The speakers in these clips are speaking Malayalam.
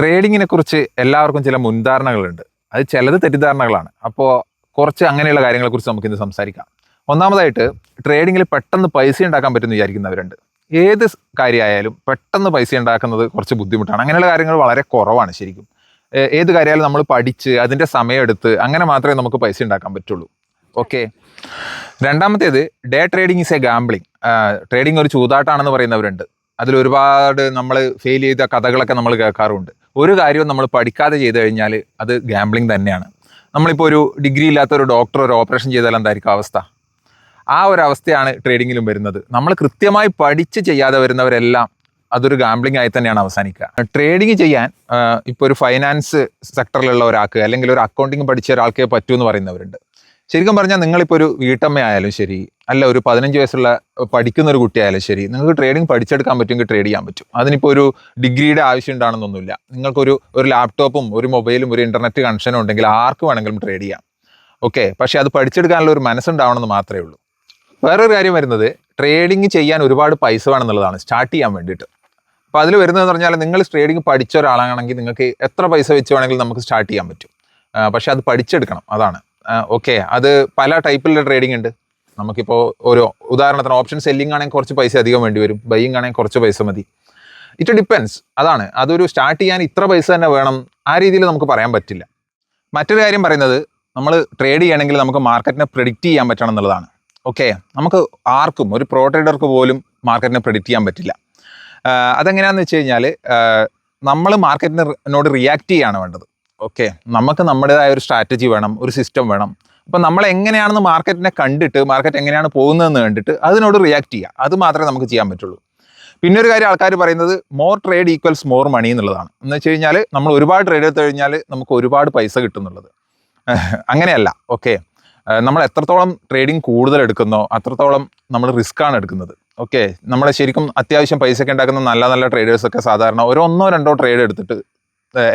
ട്രേഡിങ്ങിനെ കുറിച്ച് എല്ലാവർക്കും ചില മുൻധാരണകളുണ്ട്. അത് ചിലത് തെറ്റിദ്ധാരണകളാണ്. അപ്പോൾ കുറച്ച് അങ്ങനെയുള്ള കാര്യങ്ങളെക്കുറിച്ച് നമുക്കിന്ന് സംസാരിക്കാം. ഒന്നാമതായിട്ട്, ട്രേഡിങ്ങിൽ പെട്ടെന്ന് പൈസ ഉണ്ടാക്കാൻ പറ്റുമെന്ന് വിചാരിക്കുന്നവരുണ്ട്. ഏത് കാര്യമായാലും പെട്ടെന്ന് പൈസ ഉണ്ടാക്കുന്നത് കുറച്ച് ബുദ്ധിമുട്ടാണ്. അങ്ങനെയുള്ള കാര്യങ്ങൾ വളരെ കുറവാണ് ശരിക്കും. ഏത് കാര്യമായാലും നമ്മൾ പഠിച്ച് അതിൻ്റെ സമയമെടുത്ത് അങ്ങനെ മാത്രമേ നമുക്ക് പൈസ ഉണ്ടാക്കാൻ പറ്റുള്ളൂ. ഓക്കെ. രണ്ടാമത്തേത്, day trading is A gambling. Trading ഒരു ചൂതാട്ടാണെന്ന് പറയുന്നവരുണ്ട്. അതിലൊരുപാട് നമ്മൾ ഫെയിൽ ചെയ്ത കഥകളൊക്കെ നമ്മൾ കേൾക്കാറുണ്ട്. ഒരു കാര്യവും നമ്മൾ പഠിക്കാതെ ചെയ്തു കഴിഞ്ഞാൽ അത് ഗാംബ്ലിംഗ് തന്നെയാണ്. നമ്മളിപ്പോൾ ഒരു ഡിഗ്രി ഇല്ലാത്ത ഒരു ഡോക്ടർ ഒരു ഓപ്പറേഷൻ ചെയ്താൽ എന്തായിരിക്കും അവസ്ഥ? ആ ഒരു അവസ്ഥയാണ് ട്രേഡിങ്ങിലും വരുന്നത്. നമ്മൾ കൃത്യമായി പഠിച്ച് ചെയ്യാതെ വരുന്നവരെല്ലാം അതൊരു ഗാംബ്ലിംഗ് ആയി തന്നെയാണ് അവസാനിക്കുക. ട്രേഡിങ് ചെയ്യാൻ ഇപ്പോൾ ഒരു ഫൈനാൻസ് സെക്ടറിലുള്ള ഒരാൾക്ക് അല്ലെങ്കിൽ ഒരു അക്കൗണ്ടിങ് പഠിച്ച ഒരാൾക്കേ പറ്റൂ എന്ന് പറയുന്നവരുണ്ട്. ശരിക്കും പറഞ്ഞാൽ നിങ്ങളിപ്പോൾ ഒരു വീട്ടമ്മ ആയാലും ശരി, അല്ല ഒരു 15 വയസ്സുള്ള പഠിക്കുന്ന ഒരു കുട്ടിയായാലും ശരി, നിങ്ങൾക്ക് ട്രേഡിംഗ് പഠിച്ചെടുക്കാൻ പറ്റുമെങ്കിൽ ട്രേഡ് ചെയ്യാൻ പറ്റും. അതിനിപ്പോൾ ഒരു ഡിഗ്രിയുടെ ആവശ്യം ഉണ്ടാണെന്നൊന്നുമില്ല. നിങ്ങൾക്കൊരു ലാപ്ടോപ്പും ഒരു മൊബൈലും ഒരു ഇൻ്റർനെറ്റ് കണക്ഷനും ഉണ്ടെങ്കിൽ ആർക്ക് വേണമെങ്കിലും ട്രേഡ് ചെയ്യാം. ഓക്കെ. പക്ഷേ അത് പഠിച്ചെടുക്കാനുള്ള ഒരു മനസ്സുണ്ടാവണമെന്ന് മാത്രമേ ഉള്ളൂ. വേറൊരു കാര്യം വരുന്നത്, ട്രേഡിങ് ചെയ്യാൻ ഒരുപാട് പൈസ വേണമെന്നുള്ളതാണ് സ്റ്റാർട്ട് ചെയ്യാൻ വേണ്ടിയിട്ട്. അപ്പോൾ അതിൽ വരുന്നതെന്ന് പറഞ്ഞാൽ, നിങ്ങൾ ട്രേഡിംഗ് പഠിച്ച ഒരാളാണെങ്കിൽ നിങ്ങൾക്ക് എത്ര പൈസ വെച്ച് വേണമെങ്കിലും നമുക്ക് സ്റ്റാർട്ട് ചെയ്യാൻ പറ്റും. പക്ഷെ അത് പഠിച്ചെടുക്കണം, അതാണ്. ഓക്കെ. അത് പല ടൈപ്പിലുള്ള ട്രേഡിംഗ് ഉണ്ട്. നമുക്കിപ്പോൾ ഒരു ഉദാഹരണത്തിന് ഓപ്ഷൻ സെല്ലിംഗ് ആണെങ്കിൽ കുറച്ച് പൈസ അധികം വേണ്ടി വരും, ബൈയിങ് ആണെങ്കിൽ കുറച്ച് പൈസ മതി. It depends. അതാണ്, അതൊരു സ്റ്റാർട്ട് ചെയ്യാൻ ഇത്ര പൈസ തന്നെ വേണം, ആ രീതിയിൽ നമുക്ക് പറയാൻ പറ്റില്ല. മറ്റൊരു കാര്യം പറയുന്നത്, നമ്മൾ ട്രേഡ് ചെയ്യണമെങ്കിൽ നമുക്ക് മാർക്കറ്റിനെ പ്രെഡിക്റ്റ് ചെയ്യാൻ പറ്റണം എന്നുള്ളതാണ്. ഓക്കെ. നമുക്ക് ആർക്കും, ഒരു പ്രോ ട്രേഡർക്ക് പോലും മാർക്കറ്റിനെ പ്രെഡിക്റ്റ് ചെയ്യാൻ പറ്റില്ല. അതെങ്ങനെയാണെന്ന് വെച്ച് കഴിഞ്ഞാൽ, നമ്മൾ മാർക്കറ്റിനോട് റിയാക്ട് ചെയ്യാണ് വേണ്ടത്. ഓക്കെ. നമുക്ക് നമ്മുടേതായ ഒരു സ്ട്രാറ്റജി വേണം, ഒരു സിസ്റ്റം വേണം. അപ്പം നമ്മൾ എങ്ങനെയാണെന്ന് മാർക്കറ്റിനെ കണ്ടിട്ട്, മാർക്കറ്റ് എങ്ങനെയാണ് പോകുന്നതെന്ന് കണ്ടിട്ട് അതിനോട് റിയാക്ട് ചെയ്യുക. അത് മാത്രമേ നമുക്ക് ചെയ്യാൻ പറ്റുള്ളൂ. പിന്നെ ഒരു കാര്യം ആൾക്കാർ പറയുന്നത്, more trade equals more money എന്നുള്ളതാണ്. എന്ന് വെച്ച് കഴിഞ്ഞാൽ, നമ്മൾ ഒരുപാട് ട്രേഡ് എടുത്തു കഴിഞ്ഞാൽ നമുക്ക് ഒരുപാട് പൈസ കിട്ടുന്നുള്ളത്. അങ്ങനെയല്ല. ഓക്കെ. നമ്മൾ എത്രത്തോളം ട്രേഡിംഗ് കൂടുതൽ എടുക്കുന്നോ അത്രത്തോളം നമ്മൾ റിസ്ക് ആണ് എടുക്കുന്നത്. ഓക്കെ. നമ്മൾ ശരിക്കും അത്യാവശ്യം പൈസയൊക്കെ ഉണ്ടാക്കുന്ന നല്ല നല്ല ട്രേഡേഴ്സൊക്കെ സാധാരണ ഒരു 1-2 ട്രേഡ് എടുത്തിട്ട്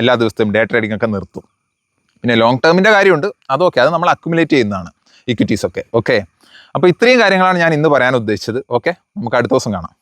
എല്ലാ ദിവസവും ഡേ ട്രേഡിംഗ് ഒക്കെ നിർത്തും. പിന്നെ ലോങ് ടേമിൻ്റെ കാര്യമുണ്ട്, അതൊക്കെ അത് നമ്മൾ അക്യുമുലേറ്റ് ചെയ്യുന്നതാണ്, ഇക്വിറ്റീസൊക്കെ. ഓക്കെ. അപ്പോൾ ഇത്രയും കാര്യങ്ങളാണ് ഞാൻ ഇന്ന് പറയാൻ ഉദ്ദേശിച്ചത്. ഓക്കെ. നമുക്ക് അടുത്ത ദിവസം കാണാം.